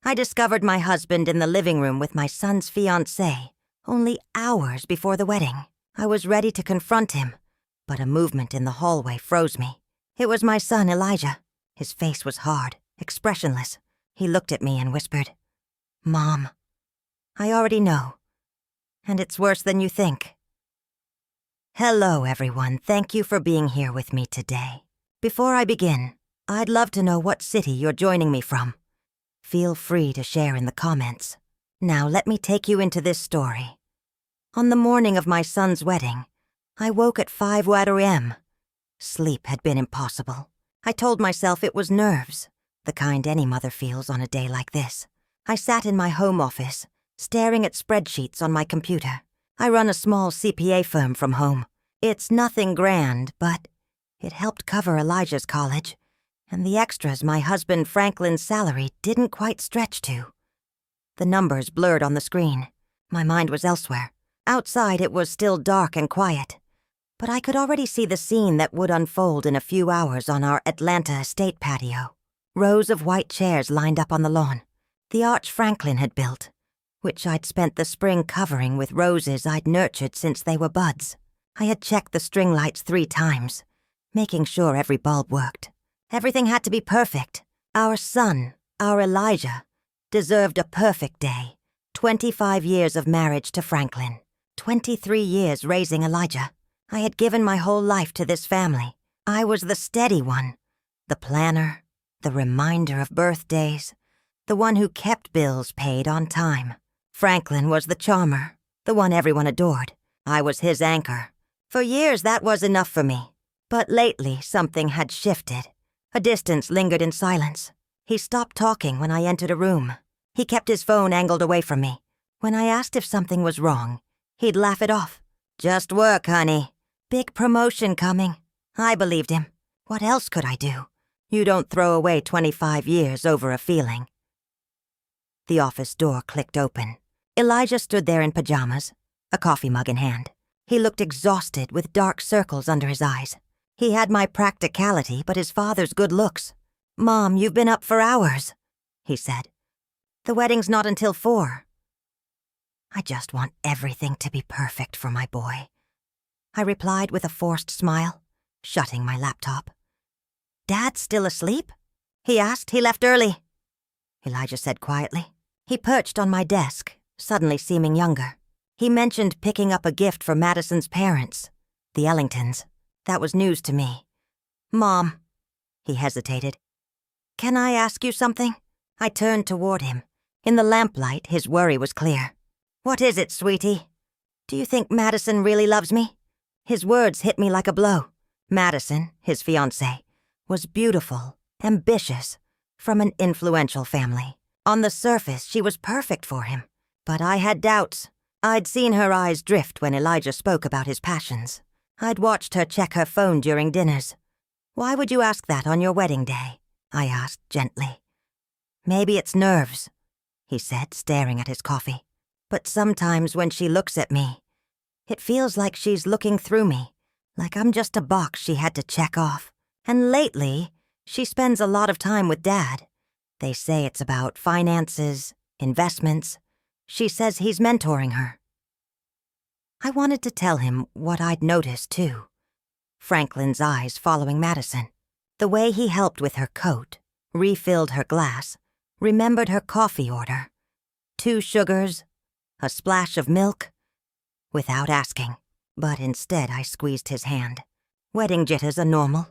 I discovered my husband in the living room with my son's fiancée, only hours before the wedding. I was ready to confront him, but a movement in the hallway froze me. It was my son, Elijah. His face was hard, expressionless. He looked at me and whispered, "Mom, I already know, and it's worse than you think." Hello, everyone. Thank you for being here with me today. Before I begin, I'd love to know what city you're joining me from. Feel free to share in the comments. Now let me take you into this story. On the morning of my son's wedding, I woke at 5 a.m. Sleep had been impossible. I told myself it was nerves, the kind any mother feels on a day like this. I sat in my home office, staring at spreadsheets on my computer. I run a small CPA firm from home. It's nothing grand, but it helped cover Elijah's college, and the extras my husband Franklin's salary didn't quite stretch to. The numbers blurred on the screen. My mind was elsewhere. Outside it was still dark and quiet, but I could already see the scene that would unfold in a few hours on our Atlanta estate patio. Rows of white chairs lined up on the lawn, the arch Franklin had built, which I'd spent the spring covering with roses I'd nurtured since they were buds. I had checked the string lights 3 times, making sure every bulb worked. Everything had to be perfect. Our son, our Elijah, deserved a perfect day. 25 years of marriage to Franklin. 23 years raising Elijah. I had given my whole life to this family. I was the steady one, the planner, the reminder of birthdays, the one who kept bills paid on time. Franklin was the charmer, the one everyone adored. I was his anchor. For years that was enough for me. But lately something had shifted. A distance lingered in silence. He stopped talking when I entered a room. He kept his phone angled away from me. When I asked if something was wrong, he'd laugh it off. "Just work, honey. Big promotion coming." I believed him. What else could I do? You don't throw away 25 years over a feeling. The office door clicked open. Elijah stood there in pajamas, a coffee mug in hand. He looked exhausted with dark circles under his eyes. He had my practicality, but his father's good looks. "Mom, you've been up for hours," he said. "The wedding's not until 4. I just want everything to be perfect for my boy. I replied with a forced smile, shutting my laptop. "Dad's still asleep?" he asked. "He left early," Elijah said quietly. He perched on my desk, suddenly seeming younger. He mentioned picking up a gift for Madison's parents, the Ellingtons. That was news to me. "Mom," he hesitated. "Can I ask you something?" I turned toward him. In the lamplight, his worry was clear. "What is it, sweetie? Do you think Madison really loves me?" His words hit me like a blow. Madison, his fiancée, was beautiful, ambitious, from an influential family. On the surface, she was perfect for him. But I had doubts. I'd seen her eyes drift when Elijah spoke about his passions. I'd watched her check her phone during dinners. "Why would you ask that on your wedding day?" I asked gently. "Maybe it's nerves," he said, staring at his coffee. "But sometimes when she looks at me, it feels like she's looking through me, like I'm just a box she had to check off. And lately, she spends a lot of time with Dad. They say it's about finances, investments. She says he's mentoring her." I wanted to tell him what I'd noticed, too. Franklin's eyes following Madison. The way he helped with her coat, refilled her glass, remembered her coffee order. 2 sugars, a splash of milk, without asking. But instead I squeezed his hand. "Wedding jitters are normal.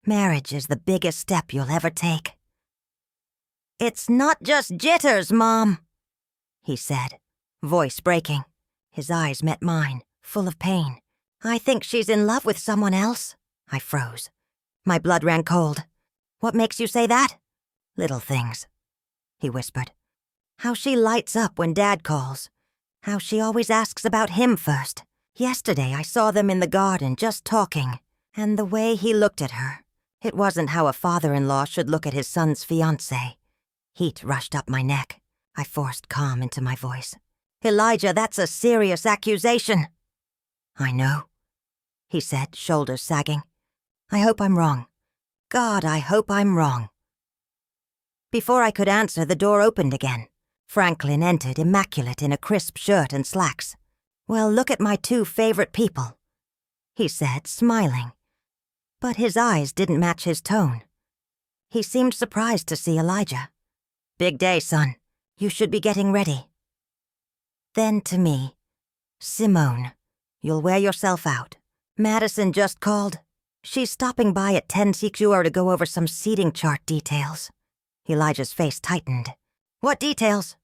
Marriage is the biggest step you'll ever take." "It's not just jitters, Mom," he said, voice breaking. His eyes met mine, full of pain. "I think she's in love with someone else." I froze. My blood ran cold. "What makes you say that?" "Little things," he whispered. "How she lights up when Dad calls. How she always asks about him first. Yesterday I saw them in the garden just talking, and the way he looked at her. It wasn't how a father-in-law should look at his son's fiancée." Heat rushed up my neck. I forced calm into my voice. "Elijah, that's a serious accusation." "I know," he said, shoulders sagging. "I hope I'm wrong. God, I hope I'm wrong." Before I could answer, the door opened again. Franklin entered, immaculate in a crisp shirt and slacks. "Well, look at my two favorite people," he said, smiling. But his eyes didn't match his tone. He seemed surprised to see Elijah. "Big day, son. You should be getting ready." Then to me, "Simone, you'll wear yourself out. Madison just called. She's stopping by at 10 CQR to go over some seating chart details." Elijah's face tightened. "What details?"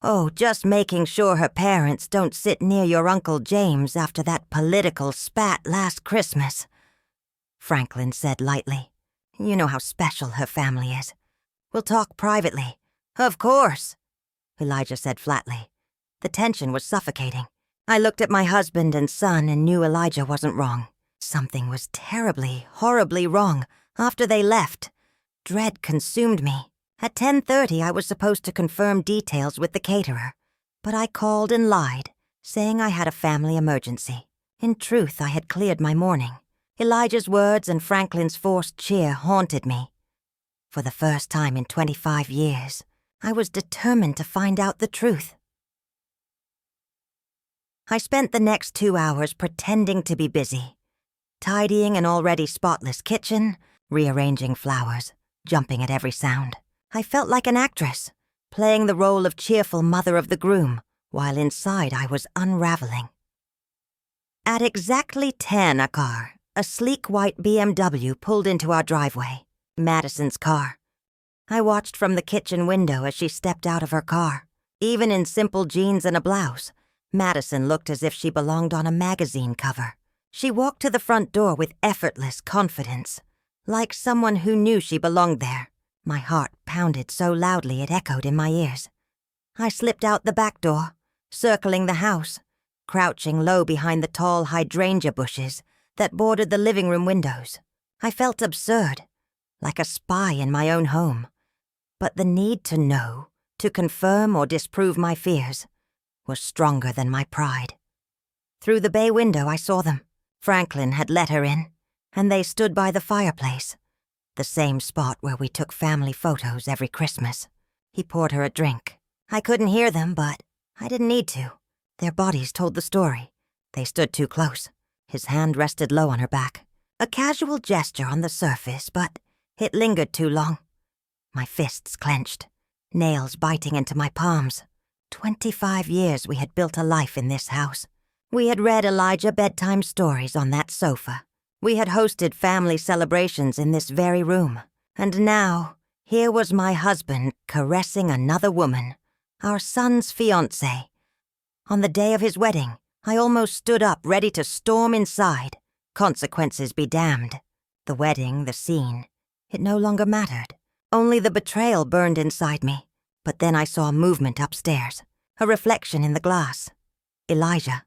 "Oh, just making sure her parents don't sit near your Uncle James after that political spat last Christmas," Franklin said lightly. "You know how special her family is. We'll talk privately." "Of course," Elijah said flatly. The tension was suffocating. I looked at my husband and son and knew Elijah wasn't wrong. Something was terribly, horribly wrong after they left. Dread consumed me. At 10:30, I was supposed to confirm details with the caterer, but I called and lied, saying I had a family emergency. In truth, I had cleared my morning. Elijah's words and Franklin's forced cheer haunted me. For the first time in 25 years, I was determined to find out the truth. I spent the next 2 hours pretending to be busy, tidying an already spotless kitchen, rearranging flowers, jumping at every sound. I felt like an actress, playing the role of cheerful mother of the groom, while inside I was unraveling. At exactly 10 a sleek white BMW pulled into our driveway, Madison's car. I watched from the kitchen window as she stepped out of her car. Even in simple jeans and a blouse, Madison looked as if she belonged on a magazine cover. She walked to the front door with effortless confidence, like someone who knew she belonged there. My heart pounded so loudly it echoed in my ears. I slipped out the back door, circling the house, crouching low behind the tall hydrangea bushes that bordered the living room windows. I felt absurd, like a spy in my own home. But the need to know, to confirm or disprove my fears, was stronger than my pride. Through the bay window I saw them. Franklin had let her in, and they stood by the fireplace, the same spot where we took family photos every Christmas. He poured her a drink. I couldn't hear them, but I didn't need to. Their bodies told the story. They stood too close. His hand rested low on her back. A casual gesture on the surface, but it lingered too long. My fists clenched, nails biting into my palms. 25 years we had built a life in this house. We had read Elijah bedtime stories on that sofa. We had hosted family celebrations in this very room. And now, here was my husband caressing another woman, our son's fiancée. On the day of his wedding, I almost stood up ready to storm inside. Consequences be damned. The wedding, the scene, it no longer mattered. Only the betrayal burned inside me. But then I saw movement upstairs, a reflection in the glass. Elijah.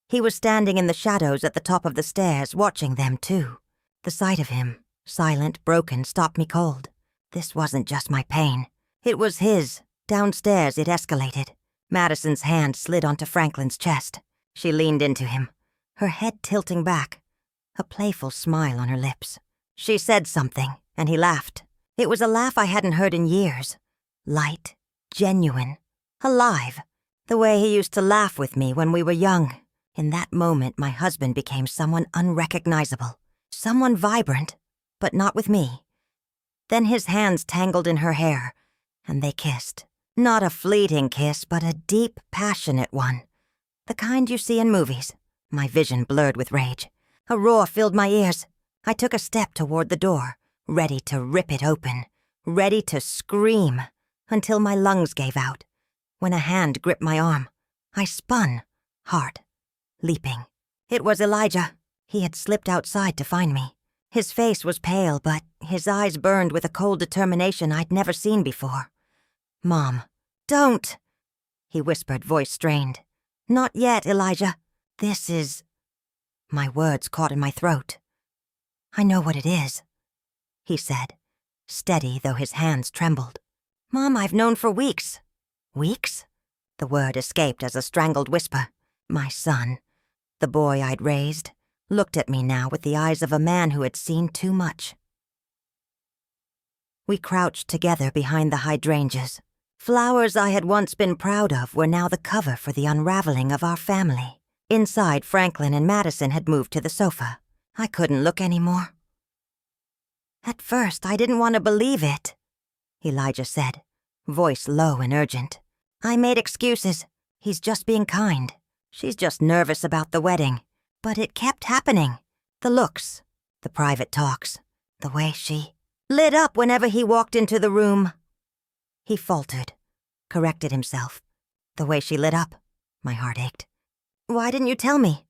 He was standing in the shadows at the top of the stairs, watching them too. The sight of him, silent, broken, stopped me cold. This wasn't just my pain. It was his. Downstairs it escalated. Madison's hand slid onto Franklin's chest. She leaned into him, her head tilting back, a playful smile on her lips. She said something, and he laughed. It was a laugh I hadn't heard in years. Light, genuine, alive, the way he used to laugh with me when we were young. In that moment, my husband became someone unrecognizable, someone vibrant, but not with me. Then his hands tangled in her hair, and they kissed. Not a fleeting kiss, but a deep, passionate one. The kind you see in movies. My vision blurred with rage. A roar filled my ears. I took a step toward the door, ready to rip it open, ready to scream, until my lungs gave out. When a hand gripped my arm, I spun, heart leaping. It was Elijah. He had slipped outside to find me. His face was pale, but his eyes burned with a cold determination I'd never seen before. "Mom, don't," he whispered, voice strained. "Not yet, Elijah. This is—" My words caught in my throat. "I know what it is," he said, steady though his hands trembled. "Mom, I've known for weeks." "Weeks?" The word escaped as a strangled whisper. My son, the boy I'd raised, looked at me now with the eyes of a man who had seen too much. We crouched together behind the hydrangeas. Flowers I had once been proud of were now the cover for the unraveling of our family. Inside, Franklin and Madison had moved to the sofa. I couldn't look anymore. At first, I didn't want to believe it, Elijah said, voice low and urgent. I made excuses. He's just being kind. She's just nervous about the wedding. But it kept happening. The looks, the private talks, the way she lit up whenever he walked into the room. He faltered, corrected himself. The way she lit up, my heart ached. Why didn't you tell me?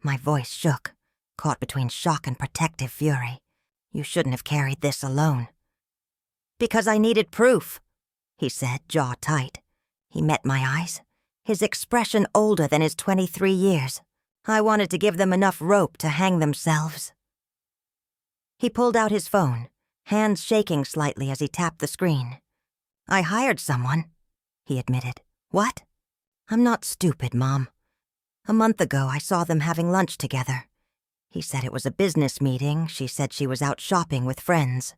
My voice shook, caught between shock and protective fury. You shouldn't have carried this alone. Because I needed proof, he said, jaw tight. He met my eyes, his expression older than his 23 years. I wanted to give them enough rope to hang themselves. He pulled out his phone, hands shaking slightly as he tapped the screen. I hired someone, he admitted. What? I'm not stupid, Mom. A month ago, I saw them having lunch together. He said it was a business meeting. She said she was out shopping with friends.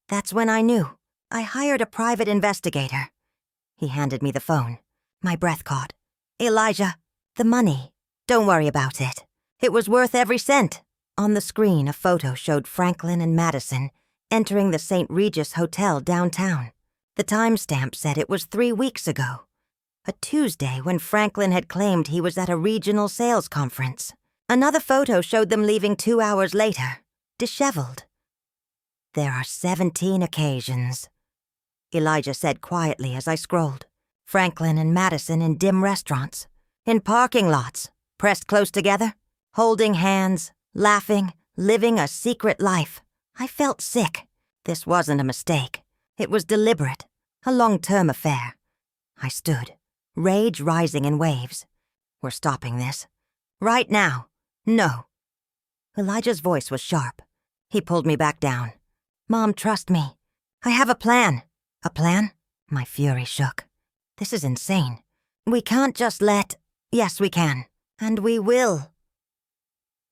That's when I knew. I hired a private investigator. He handed me the phone. My breath caught. Elijah, the money. Don't worry about it. It was worth every cent. On the screen, a photo showed Franklin and Madison entering the St. Regis Hotel downtown. The timestamp said it was 3 weeks ago. A Tuesday when Franklin had claimed he was at a regional sales conference. Another photo showed them leaving 2 hours later, disheveled. There are 17 occasions, Elijah said quietly as I scrolled. Franklin and Madison in dim restaurants, in parking lots, pressed close together, holding hands, laughing, living a secret life. I felt sick. This wasn't a mistake. It was deliberate, a long-term affair. I stood, rage rising in waves. We're stopping this. Right now. No. Elijah's voice was sharp. He pulled me back down. Mom, trust me. I have a plan. A plan? My fury shook. This is insane. We can't just let... Yes, we can. And we will.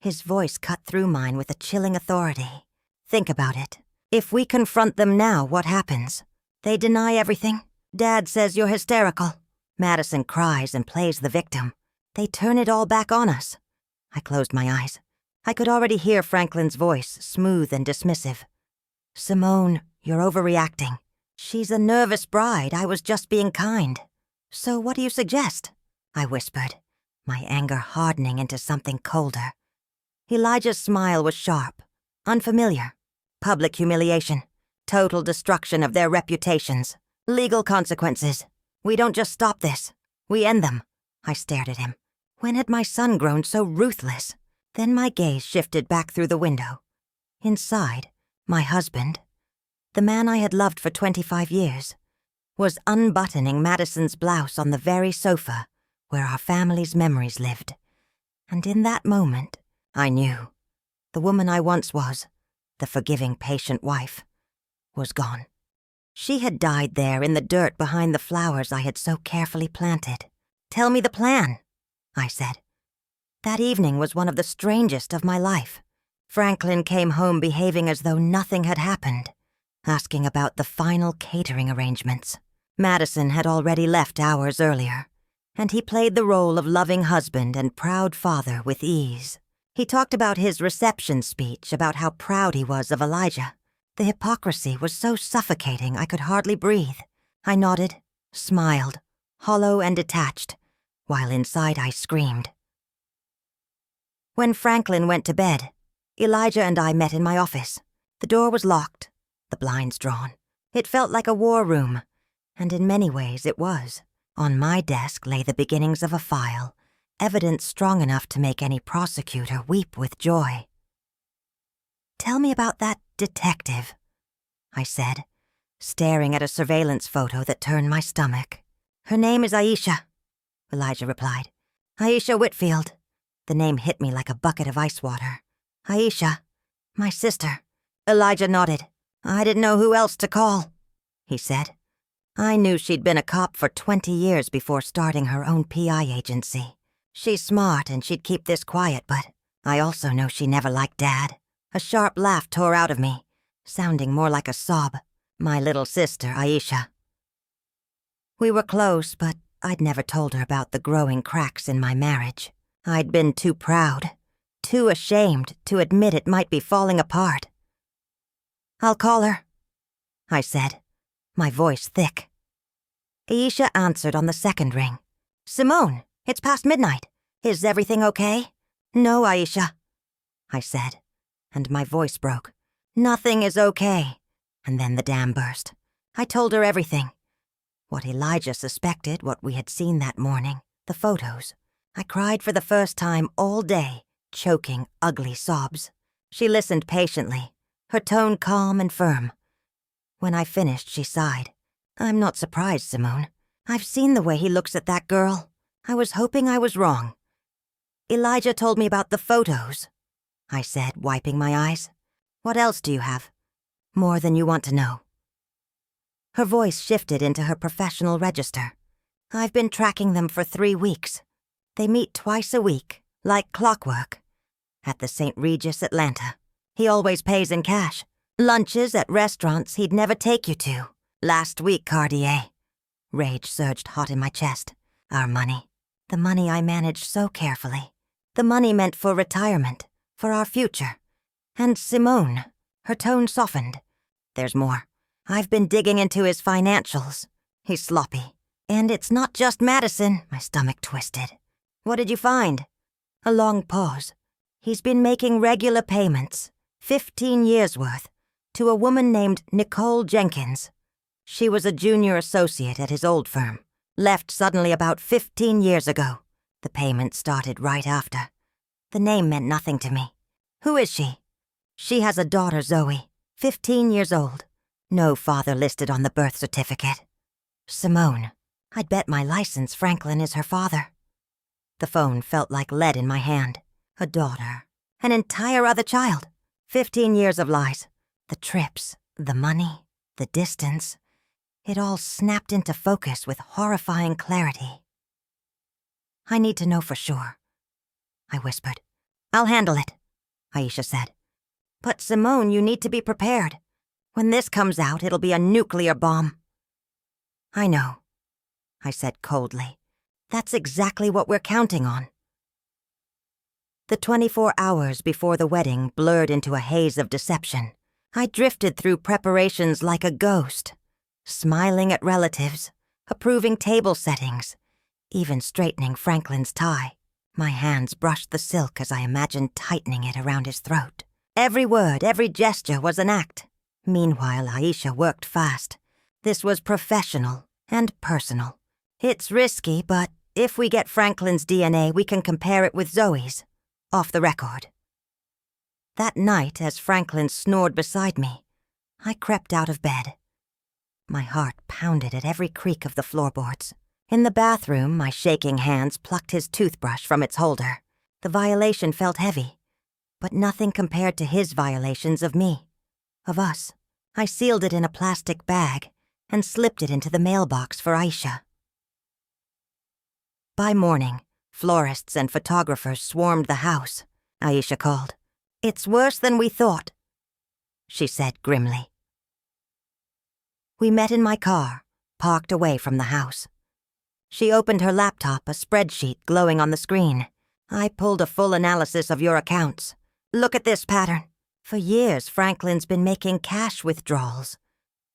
His voice cut through mine with a chilling authority. Think about it. If we confront them now, what happens? They deny everything. Dad says you're hysterical. Madison cries and plays the victim. They turn it all back on us. I closed my eyes. I could already hear Franklin's voice, smooth and dismissive. Simone, you're overreacting. She's a nervous bride. I was just being kind. So what do you suggest? I whispered, my anger hardening into something colder. Elijah's smile was sharp, unfamiliar. Public humiliation, total destruction of their reputations, legal consequences. We don't just stop this. We end them. I stared at him. When had my son grown so ruthless? Then my gaze shifted back through the window. Inside, my husband, the man I had loved for 25 years, was unbuttoning Madison's blouse on the very sofa where our family's memories lived. And in that moment, I knew the woman I once was, the forgiving, patient wife, was gone. She had died there in the dirt behind the flowers I had so carefully planted. Tell me the plan, I said. That evening was one of the strangest of my life. Franklin came home behaving as though nothing had happened, asking about the final catering arrangements. Madison had already left hours earlier, and he played the role of loving husband and proud father with ease. He talked about his reception speech, about how proud he was of Elijah. The hypocrisy was so suffocating I could hardly breathe. I nodded, smiled, hollow and detached, while inside I screamed. When Franklin went to bed, Elijah and I met in my office. The door was locked, the blinds drawn. It felt like a war room, and in many ways it was. On my desk lay the beginnings of a file, evidence strong enough to make any prosecutor weep with joy. Tell me about that detective, I said, staring at a surveillance photo that turned my stomach. Her name is Aisha, Elijah replied. Aisha Whitfield. The name hit me like a bucket of ice water. Aisha, my sister. Elijah nodded. I didn't know who else to call, he said. I knew she'd been a cop for 20 years before starting her own PI agency. She's smart and she'd keep this quiet, but I also know she never liked Dad. A sharp laugh tore out of me, sounding more like a sob. My little sister, Aisha. We were close, but I'd never told her about the growing cracks in my marriage. I'd been too proud, too ashamed to admit it might be falling apart. "I'll call her," I said, my voice thick. Aisha answered on the second ring. "Simone, it's past midnight. Is everything okay?" "No, Aisha," I said, and my voice broke. "Nothing is okay." And then the dam burst. I told her everything. What Elijah suspected, what we had seen that morning, the photos. I cried for the first time all day, choking ugly sobs. She listened patiently, her tone calm and firm. When I finished, she sighed. "I'm not surprised, Simone. I've seen the way he looks at that girl. I was hoping I was wrong." "Elijah told me about the photos," I said, wiping my eyes. "What else do you have? More than you want to know." Her voice shifted into her professional register. "I've been tracking them for 3 weeks. They meet twice a week, like clockwork. At the St. Regis, Atlanta. He always pays in cash. Lunches at restaurants he'd never take you to. Last week, Cartier." Rage surged hot in my chest. "Our money. The money I managed so carefully. The money meant for retirement, for our future. And Simone," her tone softened. "There's more. I've been digging into his financials. He's sloppy. And it's not just Madison." My stomach twisted. "What did you find?" A long pause. "He's been making regular payments, 15 years worth, to a woman named Nicole Jenkins. She was a junior associate at his old firm, left suddenly about 15 years ago. The payment started right after. The name meant nothing to me. Who is she?" "She has a daughter, Zoe, 15 years old. No father listed on the birth certificate." "Simone, I'd bet my license Franklin is her father." The phone felt like lead in my hand. A daughter. An entire other child. 15 years of lies. The trips, the money, the distance. It all snapped into focus with horrifying clarity. "I need to know for sure," I whispered. "I'll handle it," Aisha said. "But Simone, you need to be prepared. When this comes out, it'll be a nuclear bomb." "I know," I said coldly. "That's exactly what we're counting on." The 24 hours before the wedding blurred into a haze of deception. I drifted through preparations like a ghost, smiling at relatives, approving table settings, even straightening Franklin's tie. My hands brushed the silk as I imagined tightening it around his throat. Every word, every gesture was an act. Meanwhile, Aisha worked fast. This was professional and personal. "It's risky, but if we get Franklin's DNA, we can compare it with Zoe's. Off the record." That night, as Franklin snored beside me, I crept out of bed. My heart pounded at every creak of the floorboards. In the bathroom, my shaking hands plucked his toothbrush from its holder. The violation felt heavy, but nothing compared to his violations of me, of us. I sealed it in a plastic bag and slipped it into the mailbox for Aisha. By morning, florists and photographers swarmed the house. Aisha called. "It's worse than we thought," she said grimly. We met in my car, parked away from the house. She opened her laptop, a spreadsheet glowing on the screen. "I pulled a full analysis of your accounts. Look at this pattern. For years, Franklin's been making cash withdrawals.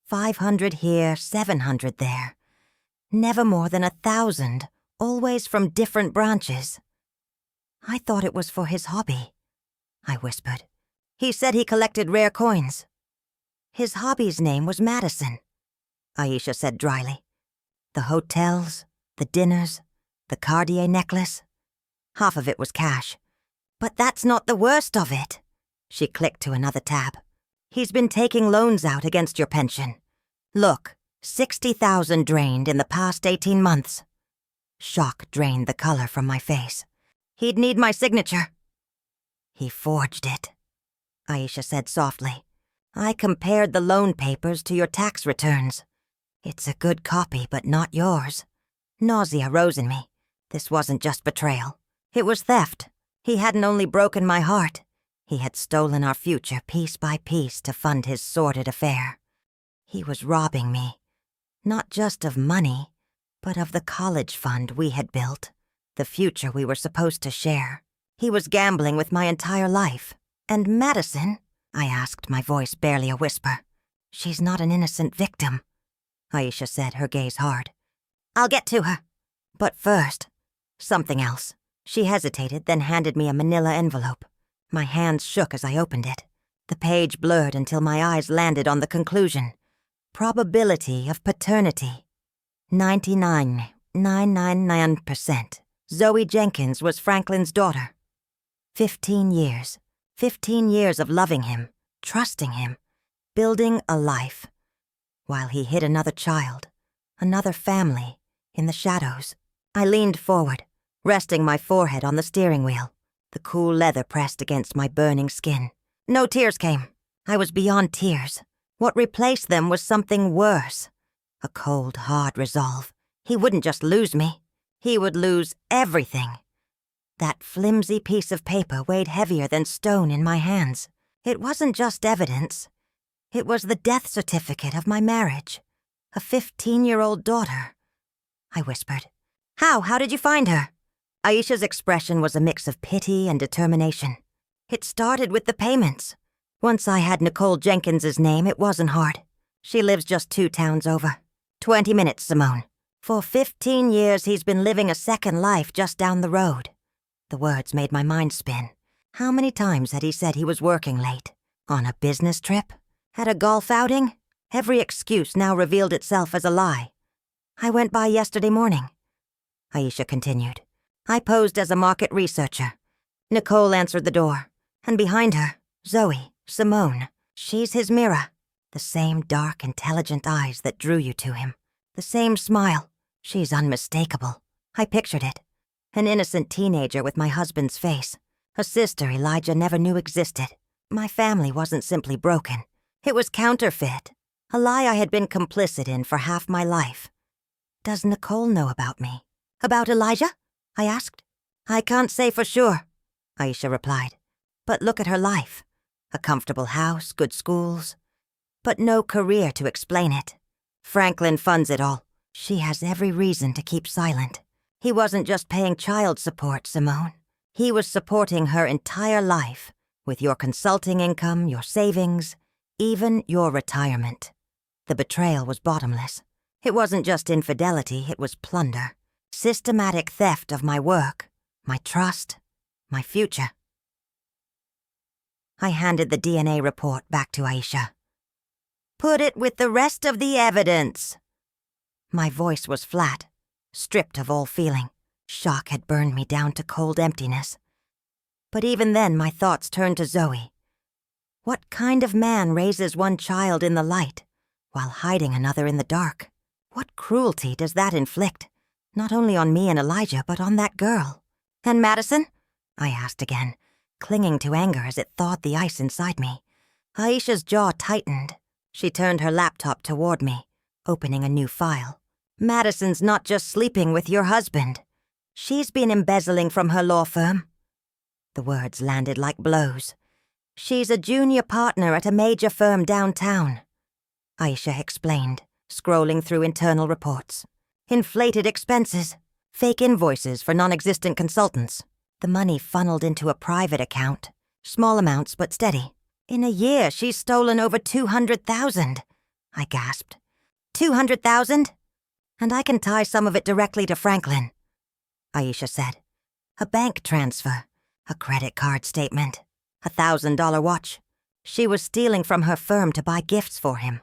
500 here, 700 there. Never more than 1,000, always from different branches." "I thought it was for his hobby," I whispered. "He said he collected rare coins." "His hobby's name was Madison," Aisha said dryly. "The hotels, the dinners, the Cartier necklace. Half of it was cash. But that's not the worst of it." She clicked to another tab. "He's been taking loans out against your pension. Look, 60,000 drained in the past 18 months. Shock drained the color from my face. "He'd need my signature." "He forged it," Aisha said softly. "I compared the loan papers to your tax returns. It's a good copy, but not yours." Nausea rose in me. This wasn't just betrayal. It was theft. He hadn't only broken my heart. He had stolen our future piece by piece to fund his sordid affair. He was robbing me, not just of money, but of the college fund we had built, the future we were supposed to share. He was gambling with my entire life. And Madison? I asked, my voice barely a whisper. She's not an innocent victim, Aisha said, her gaze hard. I'll get to her. But first, something else. She hesitated, then handed me a manila envelope. My hands shook as I opened it. The page blurred until my eyes landed on the conclusion. Probability of paternity. 99.999%. Zoe Jenkins was Franklin's daughter. 15 years. 15 years of loving him, trusting him, building a life, while he hid another child, another family, in the shadows. I leaned forward, resting my forehead on the steering wheel, the cool leather pressed against my burning skin. No tears came. I was beyond tears. What replaced them was something worse. A cold, hard resolve. He wouldn't just lose me. He would lose everything. That flimsy piece of paper weighed heavier than stone in my hands. It wasn't just evidence. It was the death certificate of my marriage. A 15-year-old daughter. I whispered. How did you find her? Aisha's expression was a mix of pity and determination. It started with the payments. Once I had Nicole Jenkins's name, it wasn't hard. She lives just 2 towns over. 20 minutes, Simone. For 15 years, he's been living a second life just down the road. The words made my mind spin. How many times had he said he was working late? On a business trip? At a golf outing? Every excuse now revealed itself as a lie. I went by yesterday morning, Aisha continued. I posed as a market researcher. Nicole answered the door, and behind her, Zoe, Simone. She's his mirror. The same dark, intelligent eyes that drew you to him. The same smile. She's unmistakable. I pictured it. An innocent teenager with my husband's face. A sister Elijah never knew existed. My family wasn't simply broken. It was counterfeit. A lie I had been complicit in for half my life. Does Nicole know about me? About Elijah? I asked. I can't say for sure, Aisha replied. But look at her life. A comfortable house, good schools. But no career to explain it. Franklin funds it all. She has every reason to keep silent. He wasn't just paying child support, Simone. He was supporting her entire life, with your consulting income, your savings, even your retirement. The betrayal was bottomless. It wasn't just infidelity, it was plunder. Systematic theft of my work, my trust, my future. I handed the DNA report back to Aisha. Put it with the rest of the evidence. My voice was flat, stripped of all feeling. Shock had burned me down to cold emptiness. But even then, my thoughts turned to Zoe. What kind of man raises one child in the light, while hiding another in the dark? What cruelty does that inflict, not only on me and Elijah, but on that girl? And Madison? I asked again, clinging to anger as it thawed the ice inside me. Aisha's jaw tightened. She turned her laptop toward me, opening a new file. Madison's not just sleeping with your husband. She's been embezzling from her law firm. The words landed like blows. She's a junior partner at a major firm downtown, Aisha explained, scrolling through internal reports. Inflated expenses, fake invoices for non-existent consultants. The money funneled into a private account, small amounts but steady. In a year, she's stolen over $200,000, I gasped. $200,000? And I can tie some of it directly to Franklin, Aisha said. A bank transfer, a credit card statement, a $1,000 watch. She was stealing from her firm to buy gifts for him,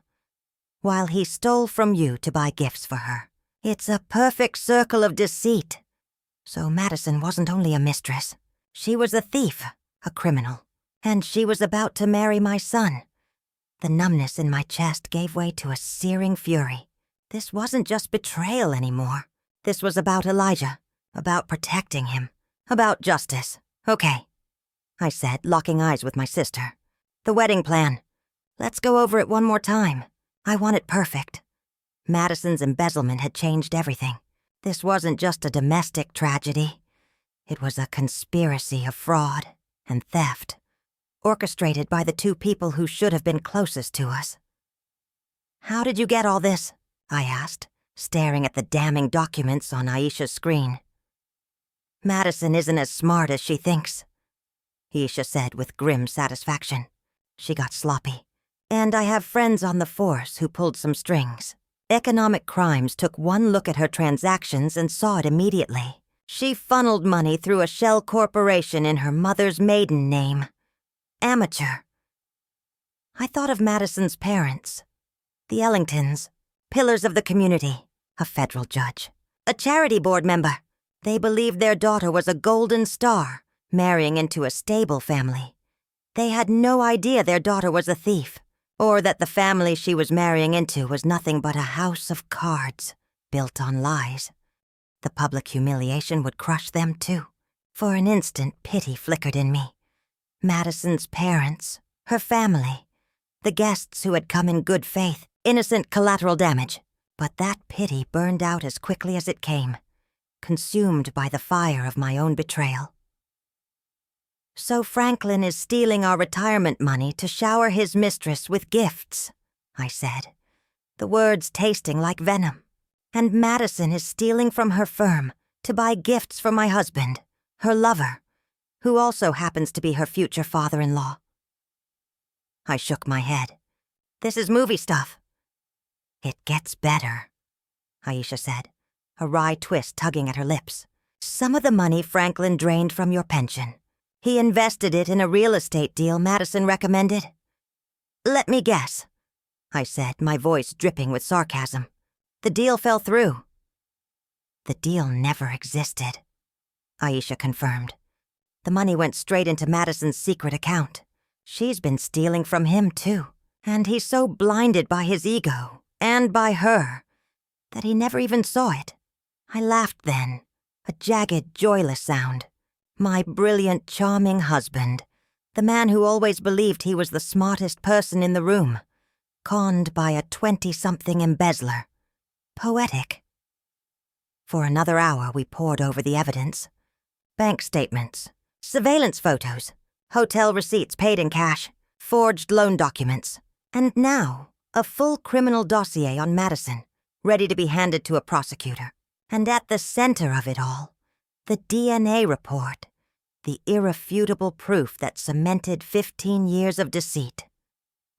while he stole from you to buy gifts for her. It's a perfect circle of deceit. So Madison wasn't only a mistress. She was a thief, a criminal. And she was about to marry my son. The numbness in my chest gave way to a searing fury. This wasn't just betrayal anymore. This was about Elijah, about protecting him, about justice. Okay, I said, locking eyes with my sister. The wedding plan. Let's go over it one more time. I want it perfect. Madison's embezzlement had changed everything. This wasn't just a domestic tragedy. It was a conspiracy of fraud and theft, orchestrated by the two people who should have been closest to us. "How did you get all this?" I asked, staring at the damning documents on Aisha's screen. "Madison isn't as smart as she thinks," Aisha said with grim satisfaction. She got sloppy. "And I have friends on the force who pulled some strings. Economic Crimes took one look at her transactions and saw it immediately. She funneled money through a shell corporation in her mother's maiden name. Amateur." I thought of Madison's parents, the Ellingtons, pillars of the community, a federal judge, a charity board member. They believed their daughter was a golden star, marrying into a stable family. They had no idea their daughter was a thief, or that the family she was marrying into was nothing but a house of cards, built on lies. The public humiliation would crush them too. For an instant, pity flickered in me. Madison's parents, her family, the guests who had come in good faith, innocent collateral damage. But that pity burned out as quickly as it came, consumed by the fire of my own betrayal. "So Franklin is stealing our retirement money to shower his mistress with gifts," I said, the words tasting like venom. "And Madison is stealing from her firm to buy gifts for my husband, her lover, who also happens to be her future father-in-law." I shook my head. "This is movie stuff." "It gets better," Aisha said, a wry twist tugging at her lips. "Some of the money Franklin drained from your pension. He invested it in a real estate deal Madison recommended." "Let me guess," I said, my voice dripping with sarcasm. "The deal fell through." "The deal never existed," Aisha confirmed. "The money went straight into Madison's secret account. She's been stealing from him, too. And he's so blinded by his ego, and by her, that he never even saw it." I laughed then, a jagged, joyless sound. My brilliant, charming husband, the man who always believed he was the smartest person in the room, conned by a 20-something embezzler. Poetic. For another hour we pored over the evidence. Bank statements, surveillance photos, hotel receipts paid in cash, forged loan documents, and now a full criminal dossier on Madison, ready to be handed to a prosecutor. And at the center of it all, the DNA report, the irrefutable proof that cemented 15 years of deceit.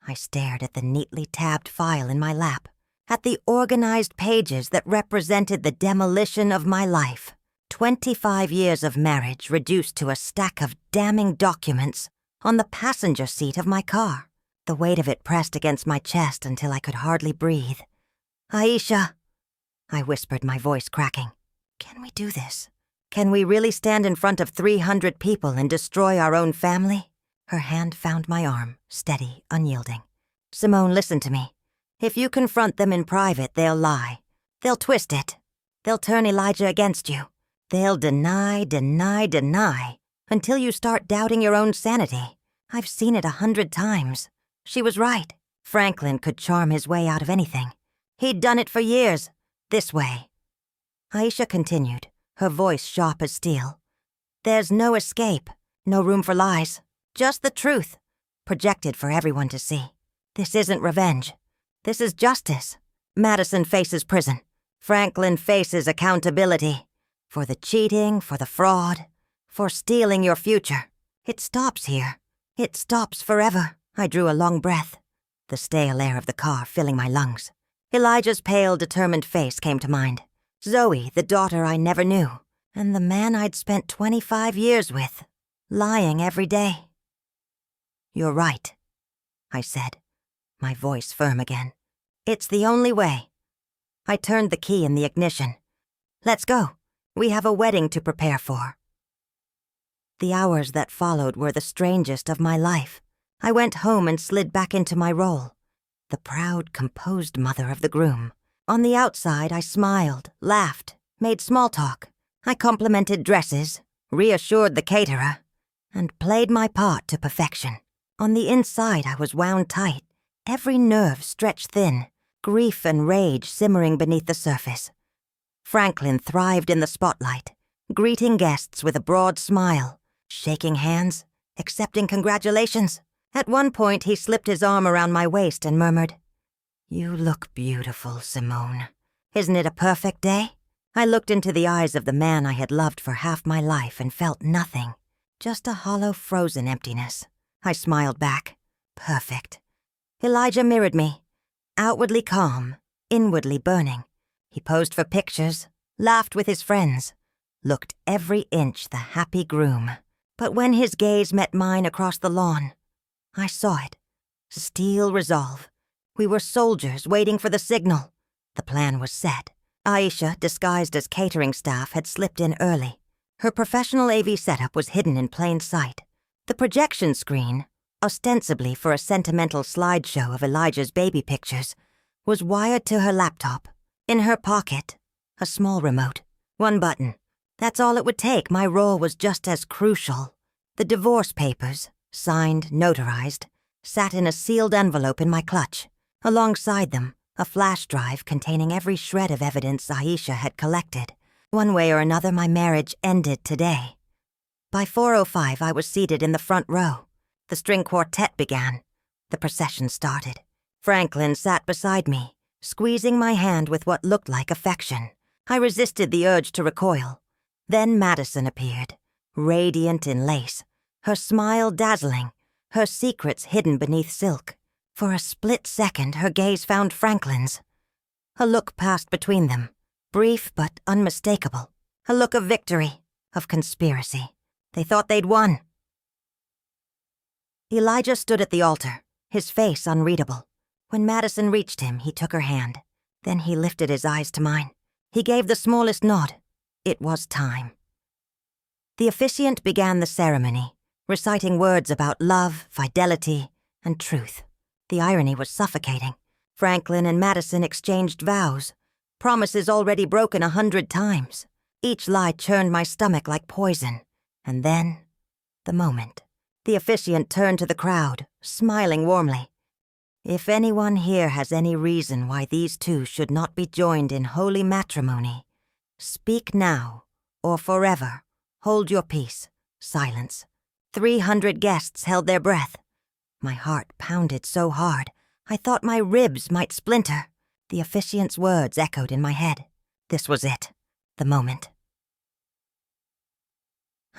I stared at the neatly tabbed file in my lap, at the organized pages that represented the demolition of my life. 25 years of marriage reduced to a stack of damning documents on the passenger seat of my car. The weight of it pressed against my chest until I could hardly breathe. "Aisha," I whispered, my voice cracking. "Can we do this? Can we really stand in front of 300 people and destroy our own family?" Her hand found my arm, steady, unyielding. "Simone, listen to me. If you confront them in private, they'll lie. They'll twist it. They'll turn Elijah against you. They'll deny, until you start doubting your own sanity. I've seen it 100 times. She was right. Franklin could charm his way out of anything. He'd done it for years. This way." Aisha continued, her voice sharp as steel. "There's no escape, no room for lies. Just the truth, projected for everyone to see. This isn't revenge. This is justice. Madison faces prison. Franklin faces accountability. For the cheating, for the fraud, for stealing your future. It stops here. It stops forever." I drew a long breath, the stale air of the car filling my lungs. Elijah's pale, determined face came to mind. Zoe, the daughter I never knew, and the man I'd spent 25 years with, lying every day. "You're right," I said, my voice firm again. "It's the only way." I turned the key in the ignition. "Let's go. We have a wedding to prepare for." The hours that followed were the strangest of my life. I went home and slid back into my role, the proud, composed mother of the groom. On the outside, I smiled, laughed, made small talk. I complimented dresses, reassured the caterer, and played my part to perfection. On the inside, I was wound tight, every nerve stretched thin, grief and rage simmering beneath the surface. Franklin thrived in the spotlight, greeting guests with a broad smile, shaking hands, accepting congratulations. At one point, he slipped his arm around my waist and murmured, You look beautiful, Simone. Isn't it a perfect day? I looked into the eyes of the man I had loved for half my life and felt nothing. Just a hollow, frozen emptiness. I smiled back. Perfect. Elijah mirrored me. Outwardly calm, inwardly burning. He posed for pictures, laughed with his friends, looked every inch the happy groom. But when his gaze met mine across the lawn, I saw it. Steel resolve. We were soldiers waiting for the signal. The plan was set. Aisha, disguised as catering staff, had slipped in early. Her professional AV setup was hidden in plain sight. The projection screen, ostensibly for a sentimental slideshow of Elijah's baby pictures, was wired to her laptop. In her pocket, a small remote. One button. That's all it would take. My role was just as crucial. The divorce papers, signed, notarized, sat in a sealed envelope in my clutch. Alongside them, a flash drive containing every shred of evidence Aisha had collected. One way or another, my marriage ended today. By 4:05, I was seated in the front row. The string quartet began. The procession started. Franklin sat beside me, squeezing my hand with what looked like affection. I resisted the urge to recoil. Then Madison appeared, radiant in lace, her smile dazzling, her secrets hidden beneath silk. For a split second, her gaze found Franklin's. A look passed between them, brief but unmistakable. A look of victory, of conspiracy. They thought they'd won. Elijah stood at the altar, his face unreadable. When Madison reached him, he took her hand. Then he lifted his eyes to mine. He gave the smallest nod. It was time. The officiant began the ceremony, reciting words about love, fidelity, and truth. The irony was suffocating. Franklin and Madison exchanged vows, promises already broken 100 times. Each lie churned my stomach like poison. And then, the moment. The officiant turned to the crowd, smiling warmly. If anyone here has any reason why these two should not be joined in holy matrimony, speak now, or forever. Hold your peace. Silence. 300 guests held their breath. My heart pounded so hard, I thought my ribs might splinter. The officiant's words echoed in my head. This was it. The moment.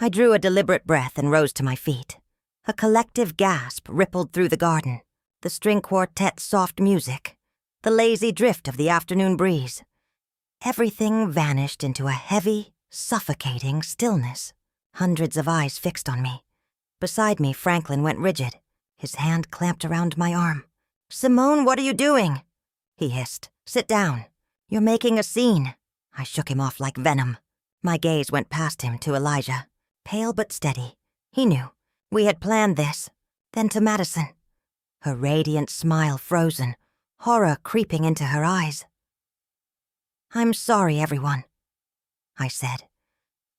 I drew a deliberate breath and rose to my feet. A collective gasp rippled through the garden. The string quartet's soft music. The lazy drift of the afternoon breeze. Everything vanished into a heavy, suffocating stillness. Hundreds of eyes fixed on me. Beside me, Franklin went rigid. His hand clamped around my arm. "Simone, what are you doing?" He hissed. "Sit down. You're making a scene." I shook him off like venom. My gaze went past him to Elijah. Pale but steady. He knew. We had planned this. Then to Madison. Her radiant smile frozen, horror creeping into her eyes. "I'm sorry, everyone," I said,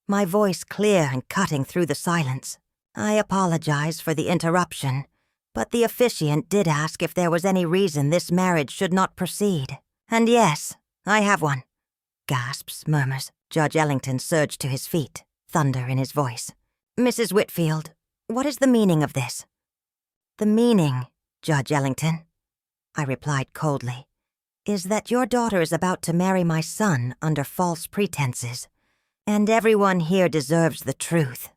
my voice clear and cutting through the silence. I apologize for the interruption, but the officiant did ask if there was any reason this marriage should not proceed. And yes, I have one. Gasps, murmurs. Judge Ellington surged to his feet, thunder in his voice. "Mrs. Whitfield, what is the meaning of this?" "The meaning, Judge Ellington," I replied coldly, "is that your daughter is about to marry my son under false pretenses, and everyone here deserves the truth."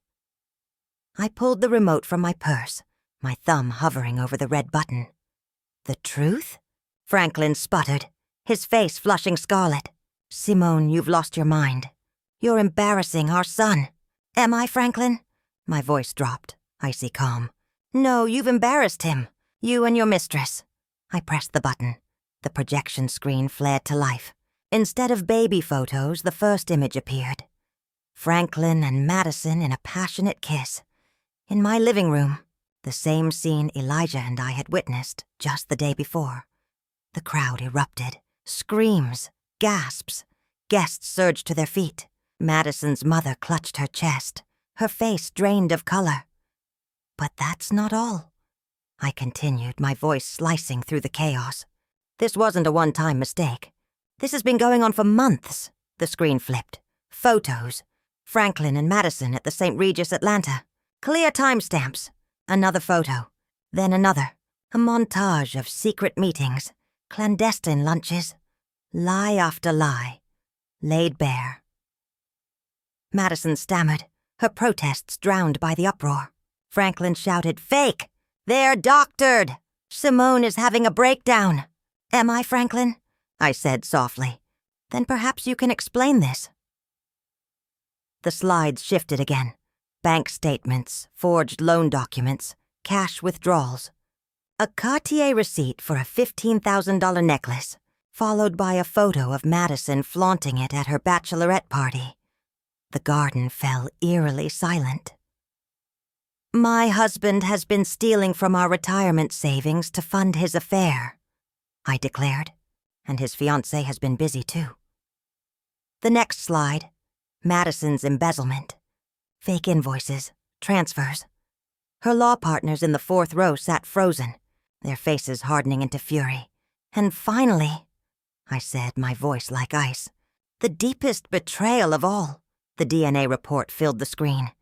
I pulled the remote from my purse, my thumb hovering over the red button. "The truth?" Franklin sputtered, his face flushing scarlet. "Simone, you've lost your mind. You're embarrassing our son." "Am I, Franklin?" My voice dropped, icy calm. "No, you've embarrassed him. You and your mistress." I pressed the button. The projection screen flared to life. Instead of baby photos, the first image appeared. Franklin and Madison in a passionate kiss. In my living room, the same scene Elijah and I had witnessed just the day before. The crowd erupted. Screams, gasps. Guests surged to their feet. Madison's mother clutched her chest, her face drained of color. "But that's not all," I continued, my voice slicing through the chaos. "This wasn't a one-time mistake. This has been going on for months." The screen flipped. Photos. Franklin and Madison at the St. Regis, Atlanta. Clear timestamps. Another photo. Then another. A montage of secret meetings. Clandestine lunches. Lie after lie. Laid bare. Madison stammered, her protests drowned by the uproar. Franklin shouted, "Fake! They're doctored! Simone is having a breakdown." "Am I, Franklin?" I said softly. "Then perhaps you can explain this." The slides shifted again. Bank statements, forged loan documents, cash withdrawals. A Cartier receipt for a $15,000 necklace, followed by a photo of Madison flaunting it at her bachelorette party. The garden fell eerily silent. "My husband has been stealing from our retirement savings to fund his affair," I declared, "and his fiancée has been busy too." The next slide, Madison's embezzlement. Fake invoices, transfers. Her law partners in the fourth row sat frozen, their faces hardening into fury. "And finally," I said, my voice like ice, "the deepest betrayal of all." The DNA report filled the screen.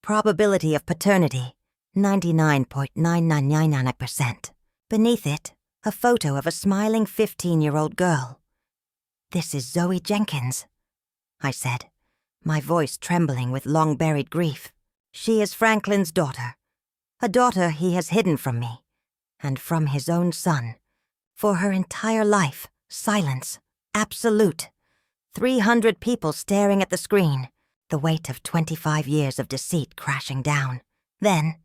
Probability of paternity, 99.9999%. Beneath it, a photo of a smiling 15-year-old girl. "This is Zoe Jenkins," I said, my voice trembling with long-buried grief. "She is Franklin's daughter, a daughter he has hidden from me, and from his own son. For her entire life, silence, absolute. 300 people staring at the screen, the weight of 25 years of deceit crashing down. Then,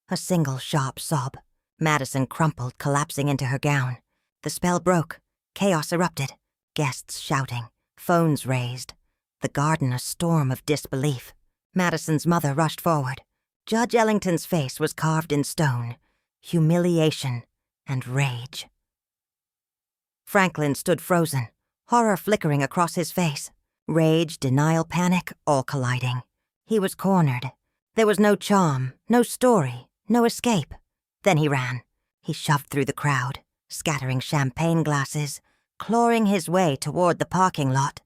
a single sharp sob. Madison crumpled, collapsing into her gown. The spell broke. Chaos erupted. Guests shouting. Phones raised. The garden a storm of disbelief. Madison's mother rushed forward. Judge Ellington's face was carved in stone. Humiliation and rage. Franklin stood frozen, horror flickering across his face. Rage, denial, panic, all colliding. He was cornered. There was no charm, no story, no escape. Then he ran. He shoved through the crowd, scattering champagne glasses, clawing his way toward the parking lot.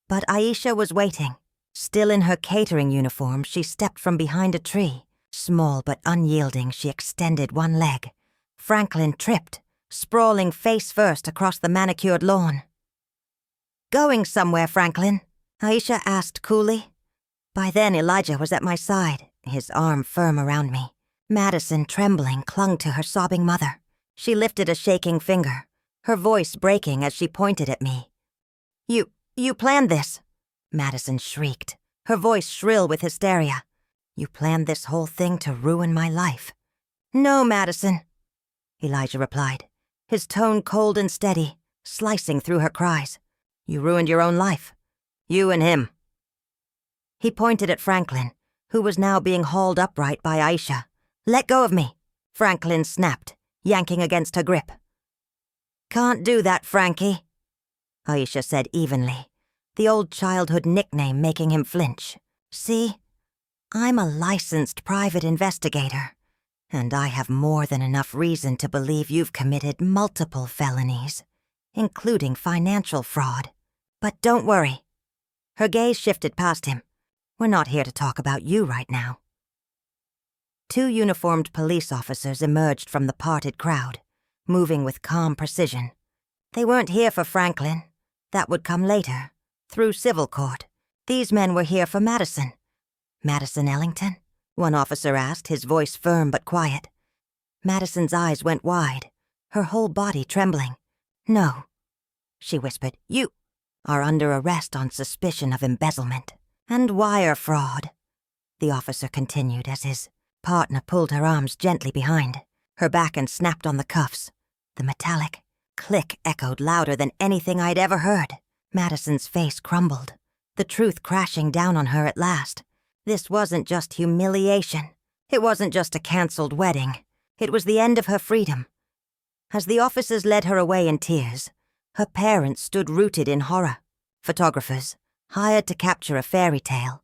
But Aisha was waiting. Still in her catering uniform, she stepped from behind a tree. Small but unyielding, she extended one leg. Franklin tripped, sprawling face first across the manicured lawn. "Going somewhere, Franklin?" Aisha asked coolly. By then Elijah was at my side, his arm firm around me. Madison, trembling, clung to her sobbing mother. She lifted a shaking finger, her voice breaking as she pointed at me. You planned this," Madison shrieked, her voice shrill with hysteria. "You planned this whole thing to ruin my life." "No, Madison," Elijah replied, his tone cold and steady, slicing through her cries. "You ruined your own life. You and him." He pointed at Franklin, who was now being hauled upright by Aisha. "Let go of me," Franklin snapped, yanking against her grip. "Can't do that, Frankie," Aisha said evenly, the old childhood nickname making him flinch. "See, I'm a licensed private investigator, and I have more than enough reason to believe you've committed multiple felonies, including financial fraud. But don't worry." Her gaze shifted past him. "We're not here to talk about you right now." 2 uniformed police officers emerged from the parted crowd, moving with calm precision. They weren't here for Franklin. That would come later, through civil court. These men were here for Madison. "Madison Ellington?" one officer asked, his voice firm but quiet. Madison's eyes went wide, her whole body trembling. "No," she whispered. "You are under arrest on suspicion of embezzlement and wire fraud," the officer continued as his partner pulled her arms gently behind, her back and snapped on the cuffs. The metallic click echoed louder than anything I'd ever heard. Madison's face crumbled, the truth crashing down on her at last. This wasn't just humiliation. It wasn't just a canceled wedding. It was the end of her freedom. As the officers led her away in tears, her parents stood rooted in horror. Photographers, hired to capture a fairy tale,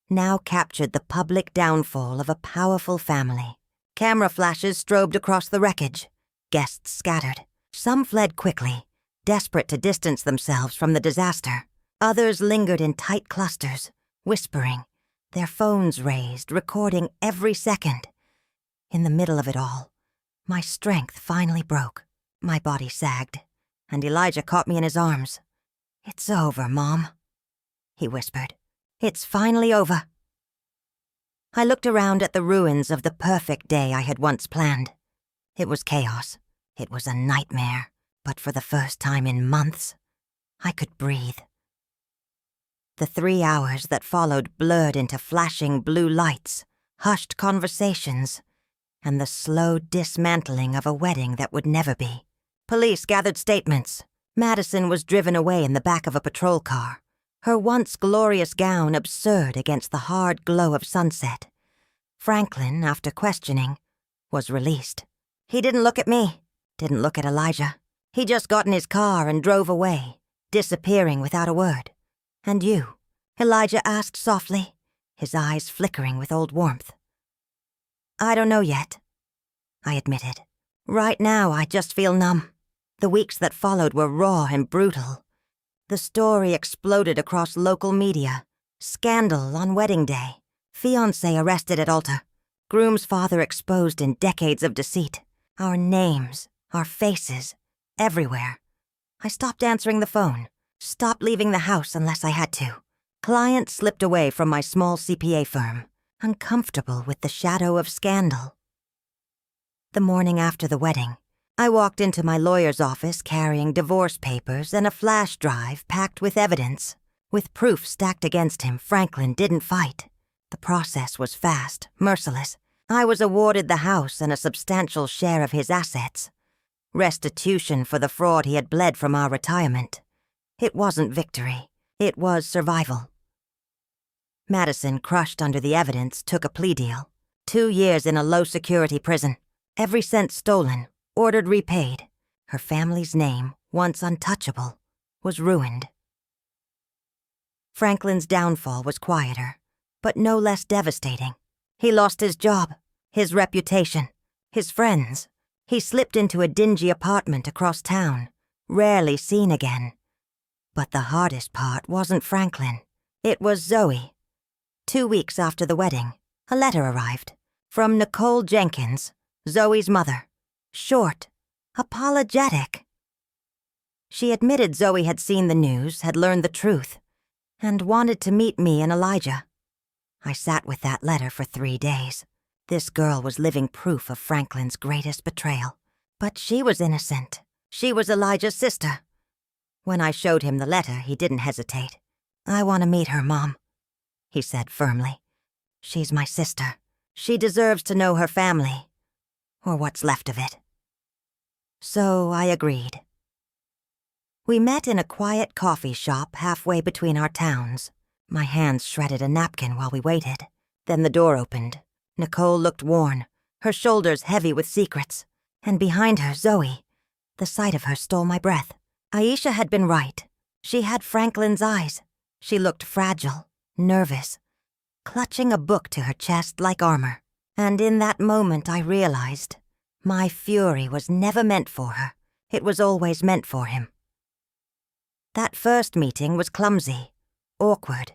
now captured the public downfall of a powerful family. Camera flashes strobed across the wreckage. Guests scattered. Some fled quickly, desperate to distance themselves from the disaster. Others lingered in tight clusters, whispering, their phones raised, recording every second. In the middle of it all, my strength finally broke. My body sagged. and Elijah caught me in his arms. "It's over, Mom," he whispered. "It's finally over." I looked around at the ruins of the perfect day I had once planned. It was chaos. It was a nightmare. But for the first time in months, I could breathe. The 3 hours that followed blurred into flashing blue lights, hushed conversations, and the slow dismantling of a wedding that would never be. Police gathered statements. Madison was driven away in the back of a patrol car, her once glorious gown absurd against the hard glow of sunset. Franklin, after questioning, was released. He didn't look at me, didn't look at Elijah. He just got in his car and drove away, disappearing without a word. "And you?" Elijah asked softly, his eyes flickering with old warmth. "I don't know yet," I admitted. "Right now, I just feel numb." The weeks that followed were raw and brutal. The story exploded across local media. Scandal on wedding day. Fiancée arrested at altar. Groom's father exposed in decades of deceit. Our names, our faces, everywhere. I stopped answering the phone, stopped leaving the house unless I had to. Clients slipped away from my small CPA firm, uncomfortable with the shadow of scandal. The morning after the wedding, I walked into my lawyer's office carrying divorce papers and a flash drive packed with evidence. With proof stacked against him, Franklin didn't fight. The process was fast, merciless. I was awarded the house and a substantial share of his assets. Restitution for the fraud he had bled from our retirement. It wasn't victory. It was survival. Madison, crushed under the evidence, took a plea deal. 2 years in a low-security prison. Every cent stolen, ordered repaid. Her family's name, once untouchable, was ruined. Franklin's downfall was quieter, but no less devastating. He lost his job, his reputation, his friends. He slipped into a dingy apartment across town, rarely seen again. But the hardest part wasn't Franklin. It was Zoe. 2 weeks after the wedding, a letter arrived from Nicole Jenkins, Zoe's mother. Short, apologetic. She admitted Zoe had seen the news, had learned the truth, and wanted to meet me and Elijah. I sat with that letter for 3 days. This girl was living proof of Franklin's greatest betrayal. But she was innocent. She was Elijah's sister. When I showed him the letter, he didn't hesitate. "I want to meet her, Mom," he said firmly. "She's my sister. She deserves to know her family, or what's left of it." So I agreed. We met in a quiet coffee shop halfway between our towns. My hands shredded a napkin while we waited. Then the door opened. Nicole looked worn, her shoulders heavy with secrets, and behind her, Zoe. The sight of her stole my breath. Aisha had been right. She had Franklin's eyes. She looked fragile, nervous, clutching a book to her chest like armor. And in that moment I realized my fury was never meant for her. It was always meant for him. That first meeting was clumsy, awkward.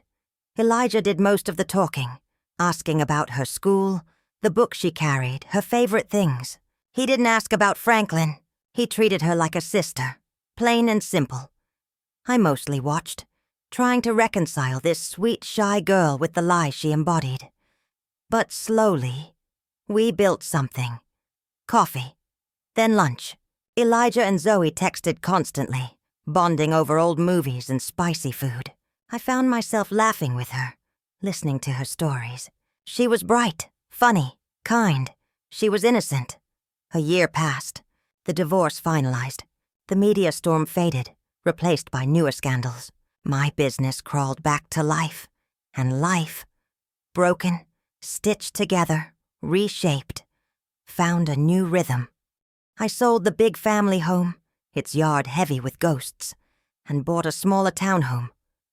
Elijah did most of the talking, asking about her school, the book she carried, her favorite things. He didn't ask about Franklin. He treated her like a sister, plain and simple. I mostly watched, trying to reconcile this sweet, shy girl with the lie she embodied. But slowly, we built something. Coffee, then lunch. Elijah and Zoe texted constantly, bonding over old movies and spicy food. I found myself laughing with her, listening to her stories. She was bright, funny, kind. She was innocent. A year passed. The divorce finalized. The media storm faded, replaced by newer scandals. My business crawled back to life. And life, broken, stitched together, reshaped, found a new rhythm. I sold the big family home, its yard heavy with ghosts, and bought a smaller townhome,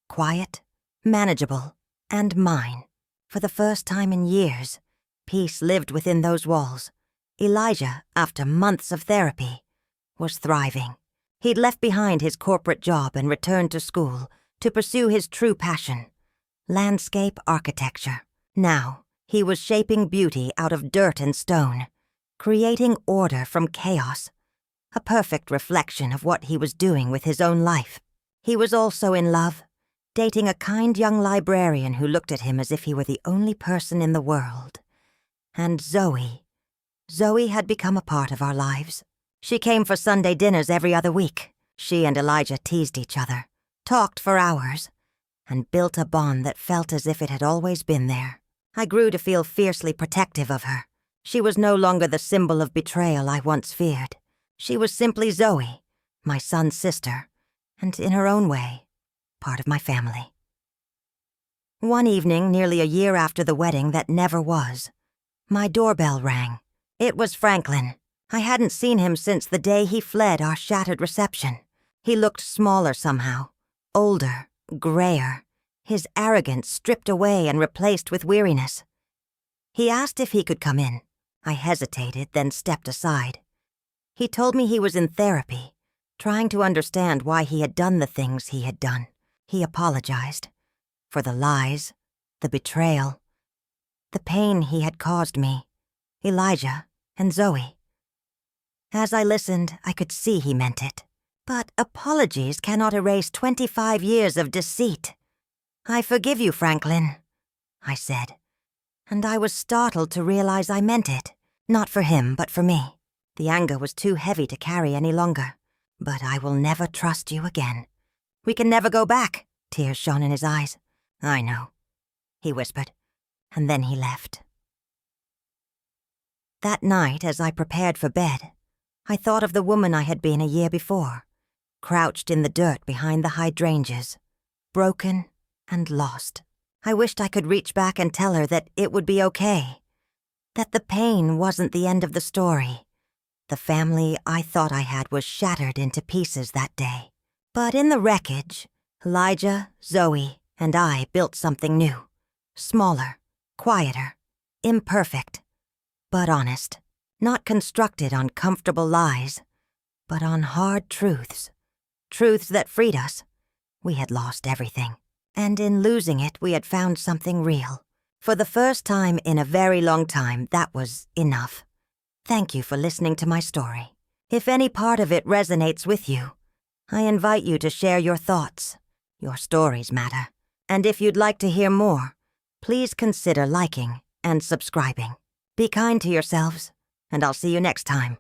quiet, manageable, and mine. For the first time in years, peace lived within those walls. Elijah, after months of therapy, was thriving. He'd left behind his corporate job and returned to school to pursue his true passion, landscape architecture. Now, he was shaping beauty out of dirt and stone, creating order from chaos. a perfect reflection of what he was doing with his own life. He was also in love, dating a kind young librarian who looked at him as if he were the only person in the world. And Zoe had become a part of our lives. She came for Sunday dinners every other week. She and Elijah teased each other, talked for hours, and built a bond that felt as if it had always been there. I grew to feel fiercely protective of her. She was no longer the symbol of betrayal I once feared. She was simply Zoe, my son's sister, and in her own way, part of my family. One evening, nearly a year after the wedding that never was, my doorbell rang. It was Franklin. I hadn't seen him since the day he fled our shattered reception. He looked smaller somehow, older, grayer, his arrogance stripped away and replaced with weariness. He asked if he could come in. I hesitated, then stepped aside. He told me he was in therapy, trying to understand why he had done the things he had done. He apologized for the lies, the betrayal, the pain he had caused me, Elijah, and Zoe. As I listened, I could see he meant it. But apologies cannot erase 25 years of deceit. "I forgive you, Franklin," I said, and I was startled to realize I meant it, not for him, but for me. The anger was too heavy to carry any longer. "But I will never trust you again. We can never go back." Tears shone in his eyes. "I know," he whispered, and then he left. That night, as I prepared for bed, I thought of the woman I had been a year before, crouched in the dirt behind the hydrangeas, broken and lost. I wished I could reach back and tell her that it would be okay, that the pain wasn't the end of the story. The family I thought I had was shattered into pieces that day. But in the wreckage, Elijah, Zoe, and I built something new. Smaller, quieter, imperfect, but honest. Not constructed on comfortable lies, but on hard truths. Truths that freed us. We had lost everything, and in losing it, we had found something real. For the first time in a very long time, that was enough. Thank you for listening to my story. If any part of it resonates with you, I invite you to share your thoughts. Your stories matter. And if you'd like to hear more, please consider liking and subscribing. Be kind to yourselves, and I'll see you next time.